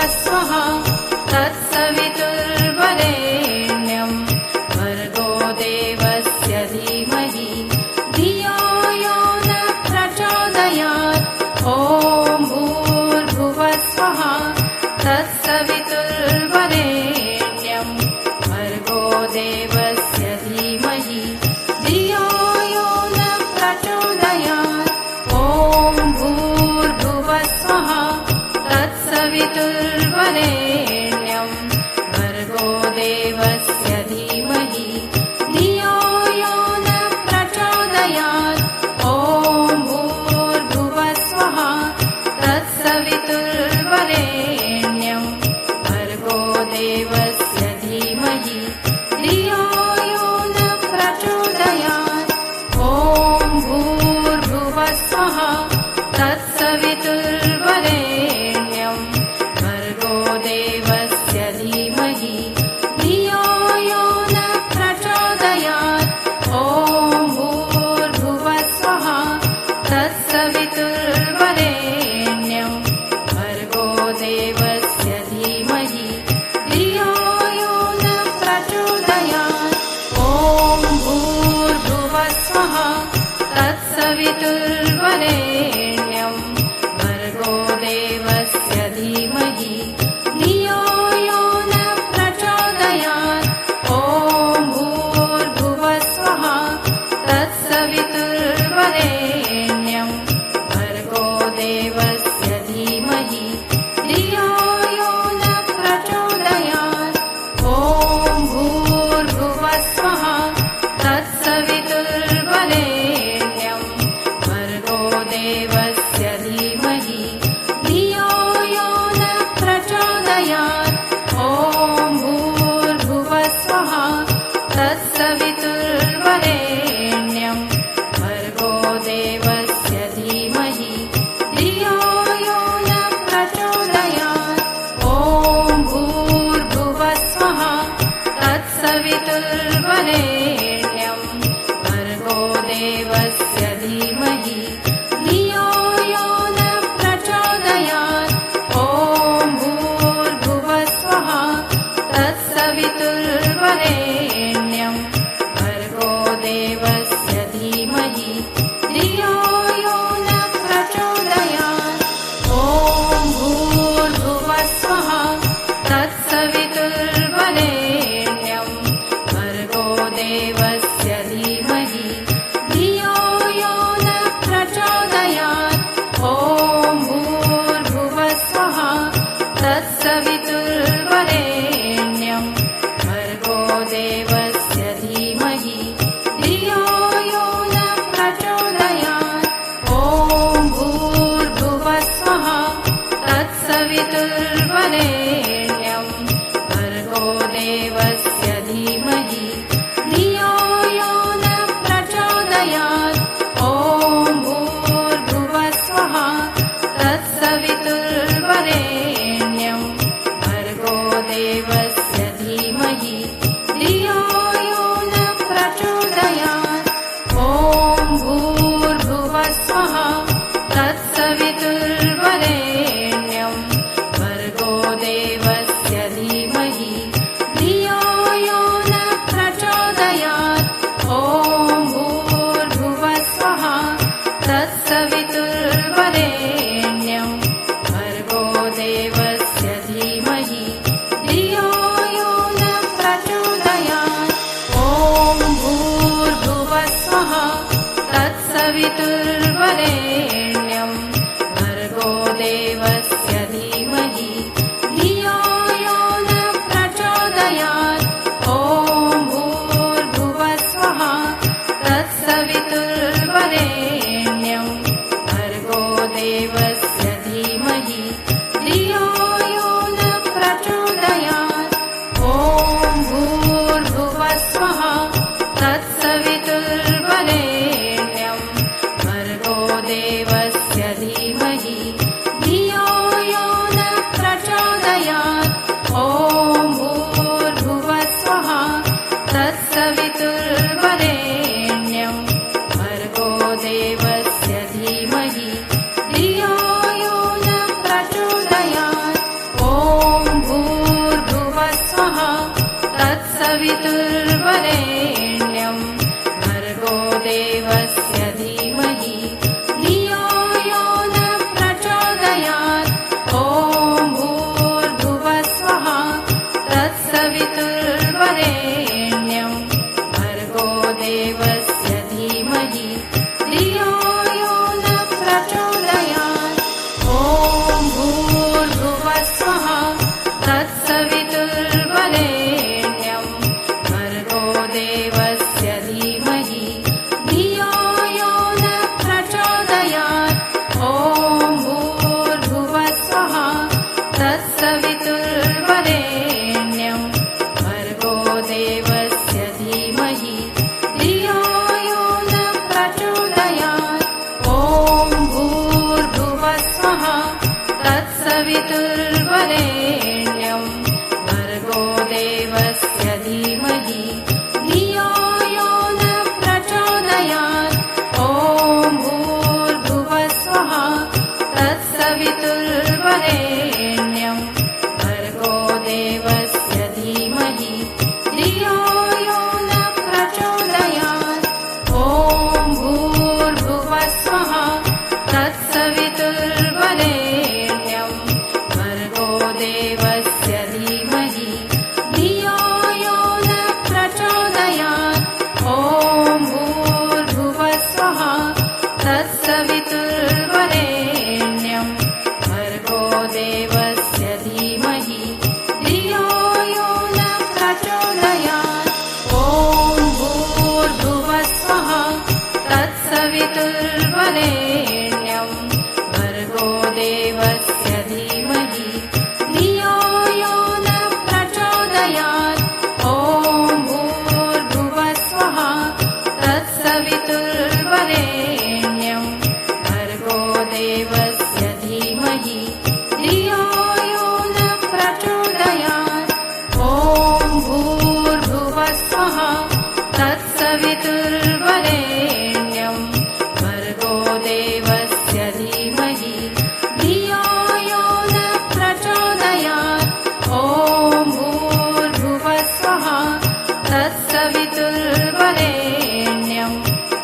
भूर्भुवस्वः तत्सवितुर्वरेण्यं भर्गो देवस्य धीमहि धियो यो न प्रचोदयात्। ॐ भूर्भुवस्वः तत्सवितुर्वरेण्यं भर्गो देवस्य धीमहि धियो यो न प्रचोदयात्। ॐ भूर्भुवस्वः तत्सवितुर्वरेण्यं भर्गो देवस्य धीमहि धियो यो न प्रचोदयात्। ॐ भूर्भुवस्वः तत्सवितुर्वरेण्यं भर्गो देवस्य धीमहि धियो यो न प्रचोदयात्। ॐ भूर्भुवस्वः तत्सवितुर्वरेण्यं भर्गो देवस्य धीमहि धियो यो न प्रचोदयात्। ॐ भूर्भुवस्वः तत्सवितुर्वरेण्यं भर्गो देवस्य धीमहि धियो यो न प्रचोदयात्। ॐ भूर्भुवस्वः तत्सवितुर्वरेण्यं भर्गो देवस्य धीमहि धियो यो न प्रचोदयात्। ॐ भूर्भुवस्वः तत्सवितुर्वरेण्यं भर्गो देवस्य धीमहि धियो यो न प्रचोदयात्। ॐ भूर्भुवस्वः तत्सवितुर्वरेण्यं भर्गो देवस्य धीमहि धियो यो न प्रचोदयात्। ॐ भूर्भुवस्वः तत्सवितुर्वरेण्यं भर्गो देवस्य धीमहि धियो यो न प्रचोदयात्। ॐ भूर्भुवस्वः तत्सवितुर्वरेण्यं भर्गो देवस्य धीमहि धियो यो न प्रचोदयात्। ॐ भूर्भुवस्वः तत्सवितुर्वरेण्यं भर्गो देवस्य धीमहि धियो यो न प्रचोदयात्। ॐ भूर्भुवस्वः तत्सवितुर्वरेण्यं भर्गो देवस्य धीमहि धियो यो न प्रचोदयात्। ॐ भूर्भुवस्वः तत्सवितुर्वरेण्यं भर्गो देवस्य धीमहि धियो यो न प्रचोदयात्। ॐ भूर्भुवस्वः तत्सवितुर्वरेण्यं भर्गो देवस्य धीमहि धियो यो न प्रचोदयात्। ॐ भूर्भुवस्वः तत्सवितुर्वरेण्यं भर्गो देवस्य धीमहि धियो यो न प्रचोदयात्। ॐ भूर्भुवस्वः तत्सवितुर्वरेण्यं भर्गो देवस्य धीमहि धियो यो न प्रचोदयात्। ॐ भूर्भुवस्वः तत्सवितुर्वरेण्यं भर्गो देवस्य धीमहि धियो यो न प्रचोदयात्। ॐ भूर्भुवस्वः तत्सवितुर्वरेण्यं भर्गो देवस्य धीमहि धियो यो न प्रचोदयात्। ॐ भूर्भुवस्वः तत्सवितुर्वरेण्यं भर्गो देवस्य धीमहि धियो यो न प्रचोदयात्। ॐ भूर्भुवस्वः तत्सवितुर्वरेण्यं भर्गो देवस्य धीमहि धियो यो न प्रचोदयात्। ॐ भूर्भुवस्वः तत्सवितुर्वरेण्यं भर्गो देवस्य धीमहि धियो यो न प्रचोदयात्। तत्सवितुर्वरेण्यं भर्गो देवस्य धीमहि धियो यो न प्रचोदयात् ॐ भूर्भुवस्वः तत्सवितुर्वरेण्यं भर्गो देवस्य धीमहि धियो यो न प्रचोदयात् ॐ भूर्भुवस्वः तत्सवितुर्वरेण्यं भर्गो देवस्य धीमहि धियो यो न प्रचोदयात् ॐ भूर्भुवस्वः तत्सवितुर्वरेण्यं भर्गो देवस्य धीमहि धियो यो न प्रचोदयात् ॐ भूर्भुवस्वः तत्सवितुर्वरेण्यं भर्गो देवस्य धीमहि धियो यो न प्रचोदयात् ॐ भूर्भुवस्वः तत्सवितुर्वरेण्यं भर्गो देवस्य धीमहि धियो यो न प्रचोदयात् ॐ भूर्भुवस्वः तत्सवितुर्वरेण्यं भर्गो देवस्य धीमहि धियो यो न प्रचोदयात् ॐ भूर्भुवस्वः तत्सवितुर्वरेण्यं भर्गो देवस्य धीमहि धियो यो न प्रचोदयात् ॐ भूर्भुवस्वः तत्सवितुर्वरेण्यं भर्गो देवस्य धीमहि धियो यो न प्रचोदयात् ॐ भूर्भुवस्वः तत्सवितुर्वरेण्यं भर्गो देवस्य धीमहि धियो यो न प्रचोदयात् ॐ भूर्भुवस्वः तत्सवितुर्वरेण्यं भर्गो देवस्य धीमहि धियो यो न प्रचोदयात् ॐ भूर्भुवस्वः तत्सवितुर्वरेण्यं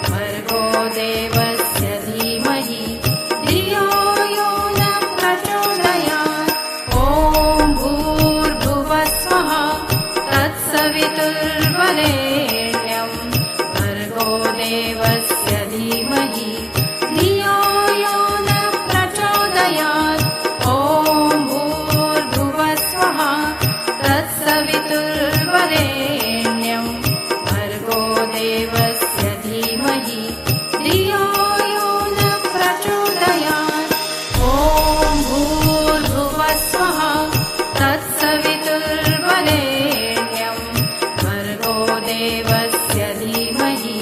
भर्गो देवस्य धीमहि धियो यो न प्रचोदयात् ॐ भूर्भुवस्वः तत्सवितुर्वरेण्यं भर्गो देवस्य धीमहि धियो यो न प्रचोदयात् ॐ भूर्भुवस्वः तत्सवितुर्वरेण्यं भर्गो देवस्य धीमहि धियो यो न प्रचोदयात् ॐ भूर्भुवस्वः तत्सवितुर्वरेण्यं भर्गो देवस्य धीमहि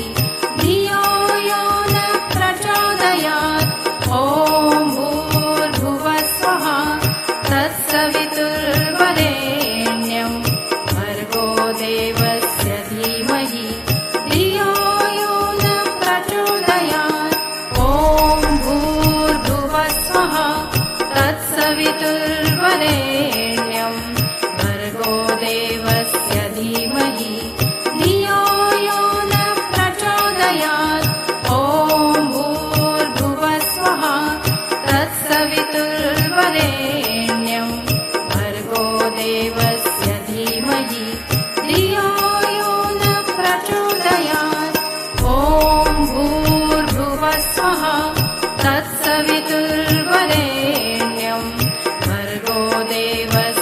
धियो यो न प्रचोदयात् ॐ भूर्भुवस्वः तत्सवितुर्वरेण्यं भर्गो देवस्य धीमहि धियो यो न प्रचोदयात् ॐ भूर्भुवस्वः तत्सवितुर्वरेण्यं भर्गो देवस्य धीमहि धियो यो न प्रचोदयात् ॐ भूर्भुवस्वः तत्सवितुर्वरेण्यं भर्गो देवस्य धीमहि धियो यो न प्रचोदयात् ॐ भूर्भुवस्वः तत्सवितुर्वरेण्यं भर्गो देवस्य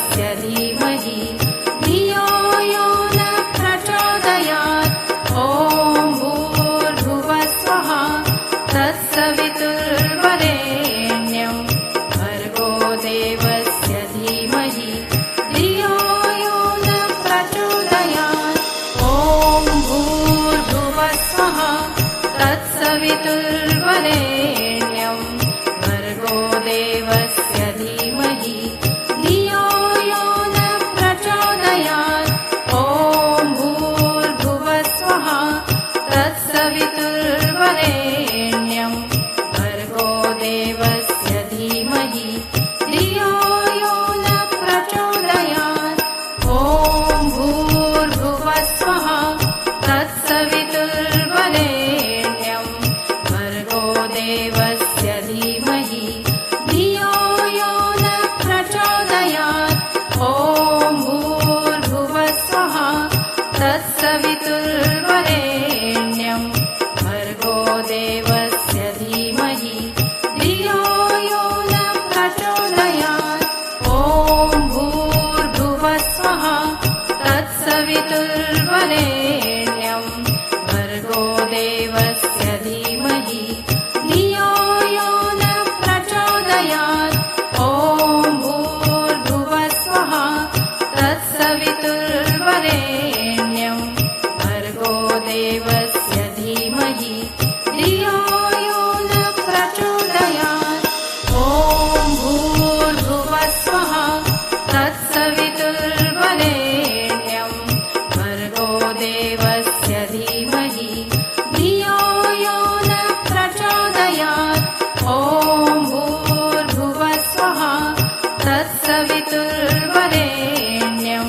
तत्सवितुर्वरेण्यं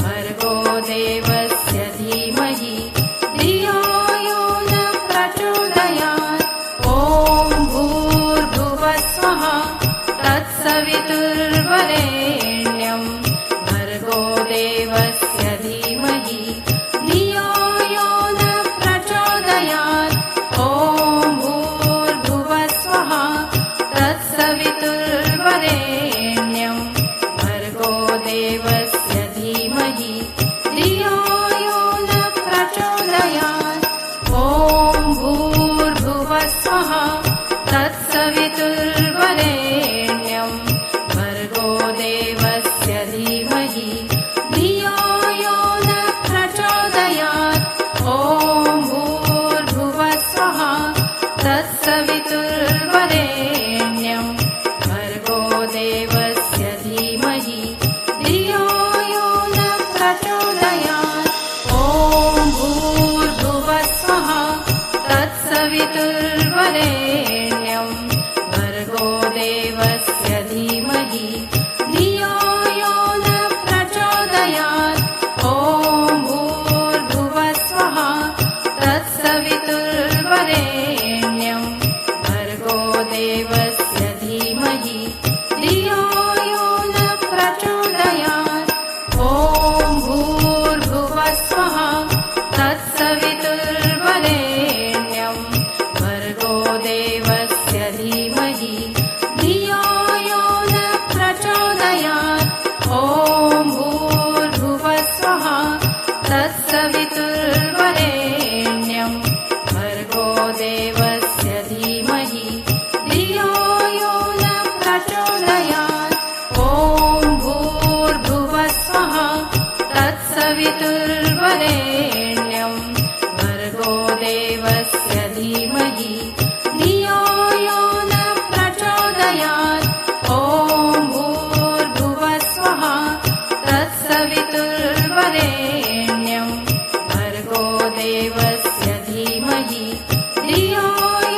भर्गो देवस्य धीमहि धियो यो न प्रचोदयात्। ॐ भूर्भुवः स्वः तत्सवितुर्वरेण्यं भर्गो देवस्य धीमहि धियो यो न प्रचोदयात्। ॐ भूर्भुवः स्वः तत्सवितुर्वरेण्यं भर्गो देवस्य धीमहि धियो यो न प्रचोदयात्। ॐ भूर्भुवः स्वः तत्सवितुर्वरेण्यं भर्गो देवस्य धीमहि धियो यो न प्रचोदयात्। ॐ भूर्भुवः स्वः तत्सवितुर्वरेण्यं भर्गो देवस्य धीमहि धियो यो न प्रचोदयात्। ॐ भूर्भुवः स्वः तत्सवितुर्वरेण्यं भर्गो देवस्य धीमहि धियो यो न प्रचोदयात्। ॐ भूर्भुवः स्वः तत्सवितुर्वरेण्यं भर्गो देवस्य धीमहि धियो यो न प्रचोदयात्। ॐ भूर्भुवः स्वः तत्सवितुर्वरेण्यं भर्गो देवस्य धीमहि धियो यो न प्रचोदयात्। ॐ भूर्भुवः स्वः तत्सवितुर्वरेण्यं भर्गो देवस्य धीमहि धियो यो न प्रचोदयात्। ॐ भूर्भुवः स्वः तत्सवितुर्वरेण्यं भर्गो देवस्य धीमहि धियो यो न प्रचोदयात्। ॐ भूर्भुवः स्वः तत्सवितुर्वरेण्यं भर्गो देवस्य धीमहि धियो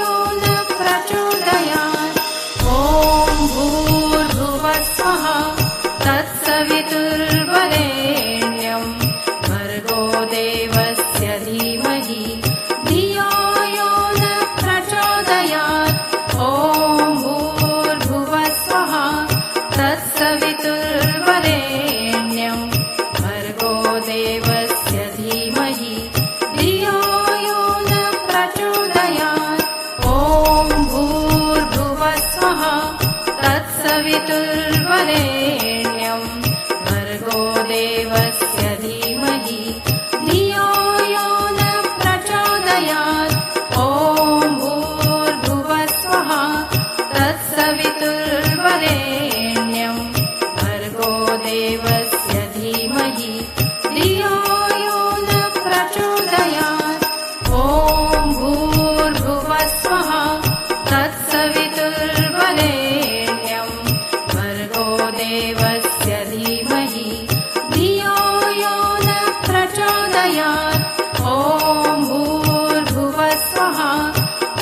यो न प्रचोदयात्। ॐ भूर्भुवः स्वः तत्सवितुर्वरेण्यं भर्गो देवस्य धीमहि धियो यो न प्रचोदयात्। ॐ भूर्भुवः स्वः तत्सवितुर्वरेण्यं भर्गो देवस्य धीमहि धियो यो न प्रचोदयात्। ॐ भूर्भुवः स्वः तत्सवितुर्वरेण्यं भर्गो देवस्य धीमहि धियो यो न प्रचोदयात्। ॐ भूर्भुवः स्वः तत्सवितुर्वरेण्यं भर्गो देवस्य धीमहि धियो यो न प्रचोदयात्। ॐ भूर्भुवः स्वः तत्सवितुर्वरेण्यं भर्गो देवस्य धीमहि धियो यो न प्रचोदयात्। ॐ भूर्भुवः स्वः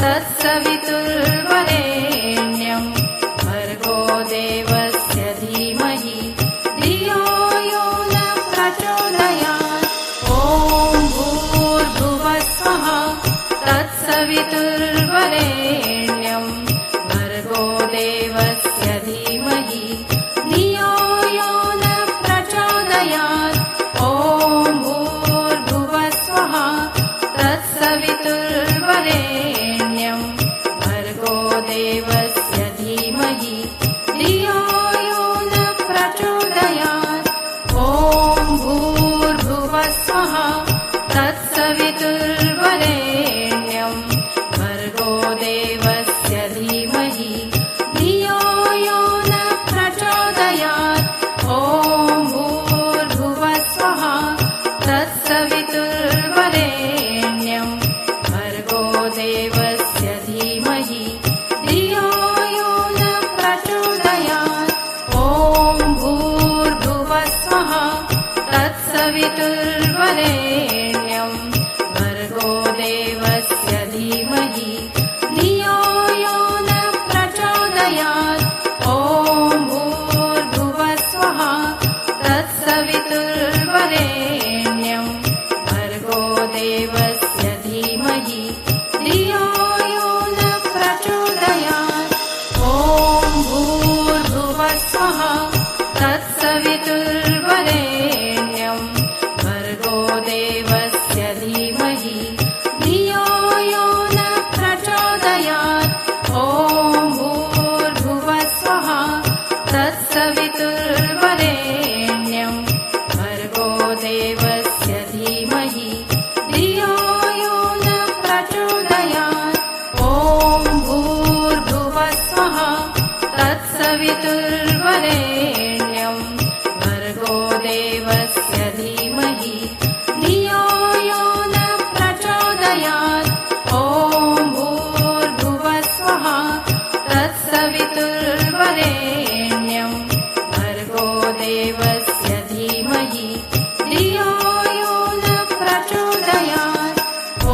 तत्सवितुर्वरेण्यं भर्गो देवस्य धीमहि धियो यो न प्रचोदयात्। ॐ भूर्भुवः स्वः तत्सवितुर्वरेण्यं भर्गो देवस्य धीमहि धियो यो न प्रचोदयात्। ॐ भूर्भुवः स्वः तत्सवितुर्वरेण्यं भर्गो देवस्य धीमहि धियो यो न प्रचोदयात्। ॐ भूर्भुवः स्वः तत्सवितुर्वरेण्यं भर्गो देवस्य धीमहि धियो यो न प्रचोदयात्। ॐ भूर्भुवः स्वः तत्सवितुर्वरेण्यं भर्गो देवस्य धीमहि धियो यो न प्रचोदयात्। ॐ भूर्भुवः स्वः तत्सवितुर्वरेण्यं भर्गो देवस्य धीमहि धियो यो न प्रचोदयात्। ॐ भूर्भुवः तत्सवितुर्वरेण्यं भर्गो देवस्य धीमहि धियो यो न प्रचोदयात्। ॐ भूर्भुवः स्वः तत्सवितुर्वरेण्यं भर्गो देवस्य धीमहि धियो यो न प्रचोदयात्। ॐ भूर्भुवः स्वः तत्सवितुर्वरेण्यं भर्गो देवस्य धीमहि धियो यो न प्रचोदयात्। ॐ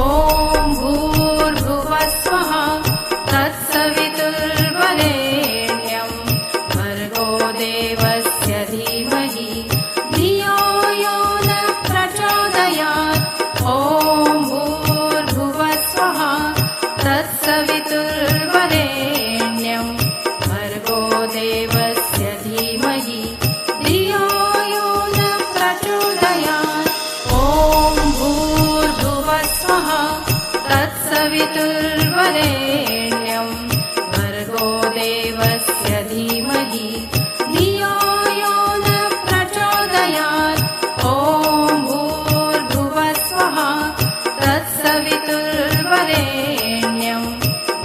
भूर्भुवः स्वः तत्सवितुर्वरेण्यं भर्गो देवस्य धीमहि धियो यो न प्रचोदयात्। ॐ भूर्भुवः स्वः तत्सवितुर्वरेण्यं भर्गो देवस्य धीमहि धियो यो न प्रचोदयात्। ॐ भूर्भुवः स्वः तत्सवितुर्वरेण्यं भर्गो देवस्य धीमहि धियो यो न प्रचोदयात्। ॐ भूर्भुवः स्वः तत्सवितुर्वरेण्यं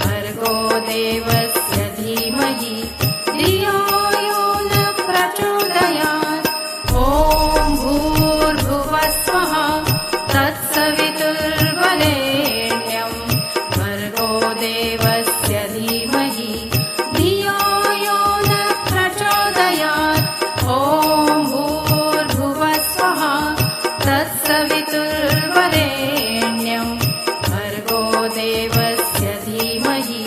भर्गो देवस्य धीमहि धियो यो न प्रचोदयात्। ॐ भूर्भुवः स्वः तत्सवितुर्वरेण्यं भर्गो देवस्य धीमहि धियो यो न प्रचोदयात्। ॐ भूर्भुवः स्वः तत्सवितुर्वरेण्यं भर्गो देवस्य धीमहि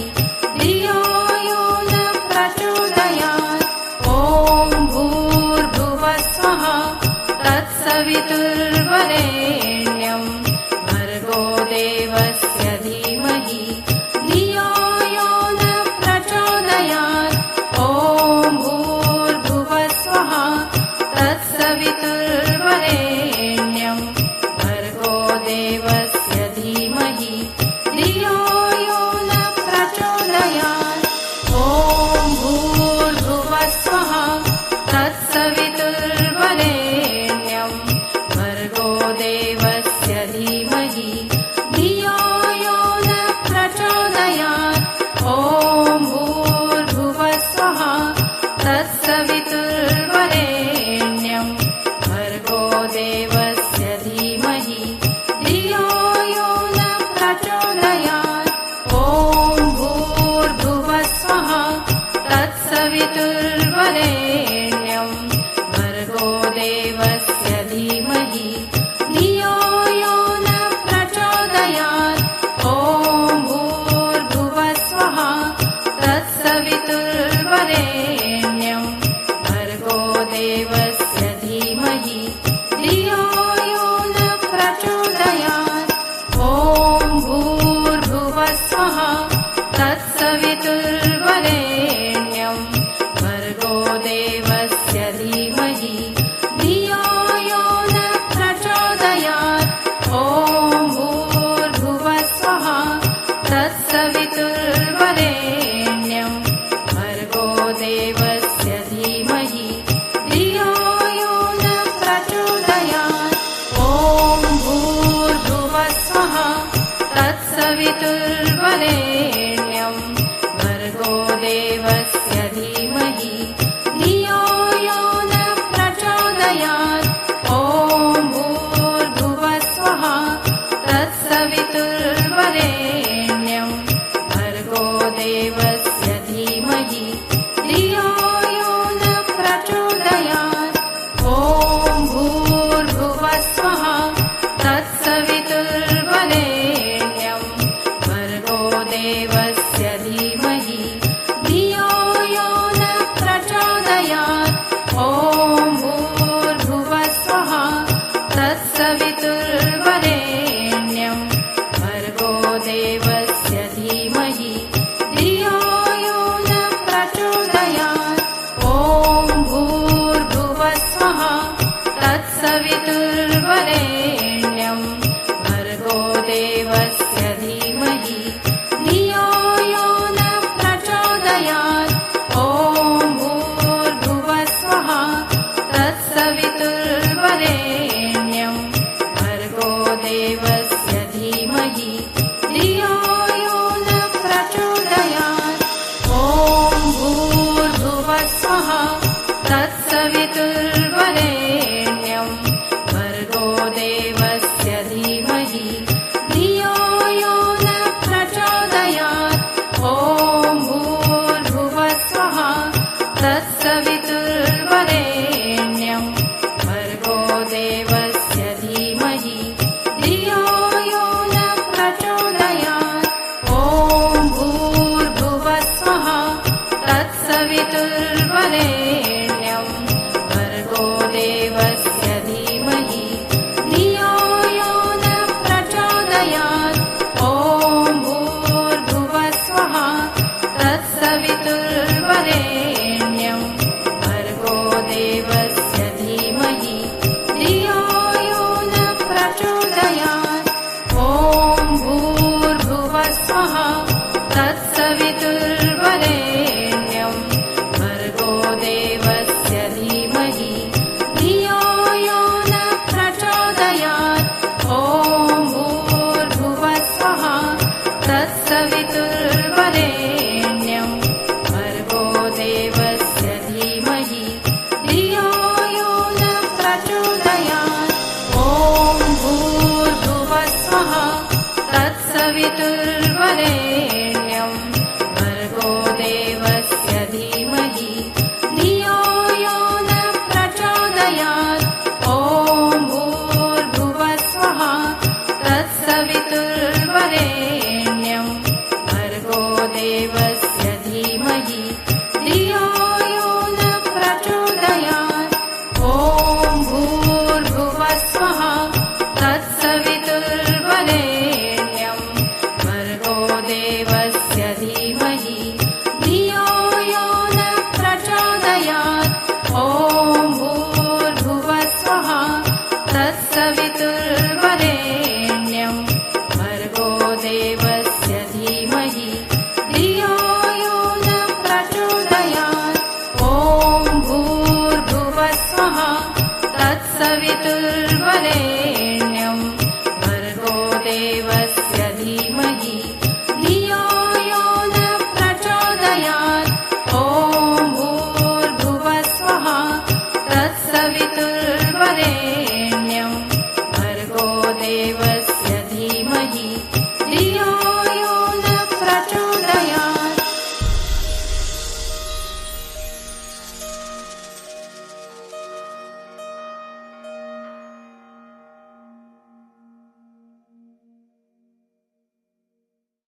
धियो यो न प्रचोदयात्। ॐ भूर्भुवः स्वः तत्सवितुर्वरेण्यं भर्गो देवस्य धीमहि धियो यो न प्रचोदयात्। ॐ भूर्भुवः स्वः तत्सवितुर्वरेण्यं भर्गो देवस्य धीमहि धियो यो न प्रचोदयात्। ॐ भूर्भुवः स्वः तत्सवितुर्वरेण्यं भर्गो देवस्य धीमहि धियो यो न प्रचोदयात्। ॐ भूर्भुवः स्वः तत्सवितुर्वरेण्यं भर्गो तत्सवितुर्वरेण्यं भर्गो देवस्य धीमहि धियो यो न प्रचोदयात् ॐ भूर्भुवः स्वः तत्सवितुर्वरेण्यं भर्गो देवस्य धीमहि धियो यो न प्रचोदयात् ॐ भूर्भुवः स्वः तत्सवितुर्वरेण्यं भर्गो देवस्य धीमहि धियो यो न प्रचोदयात् ॐ भूर्भुवः स्वः तत्सवितुर्वरेण्यं भर्गो देवस्य धीमहि धियो यो न प्रचोदयात् ॐ भूर्भुवः स्वः तत्सवितुर्वरेण्यं भर्गो देवस्य धीमहि धियो यो न प्रचोदयात् ॐ भूर्भुवः स्वः तत्सवितुर्वरेण्यं भर्गो देवस्य धीमहि धियो यो न प्रचोदयात् ॐ भूर्भुवः स्वः तत्सवितुर्वरेण्यं भर्गो देवस्य धीमहि धियो यो न प्रचोदयात् ॐ भूर्भुवः स्वः तत्सवितुर्वरेण्यं भर्गो देवस्य धीमहि धियो यो न प्रचोदयात् ॐ भूर्भुवः स्वः तत्सवितुर्वरेण्यं भर्गो देवस्य धीमहि धियो यो न प्रचोदयात् ॐ भूर्भुवः स्वः तत्सवितुर्वरेण्यं भर्गो देवस्य धीमहि धियो यो न प्रचोदयात् ॐ भूर्भुवः स्वः तत्सवितुर्वरेण्यं भर्गो देवस्य धीमहि धियो यो न प्रचोदयात् ॐ भूर्भुवः स्वः तत्सवितुर्वरेण्यं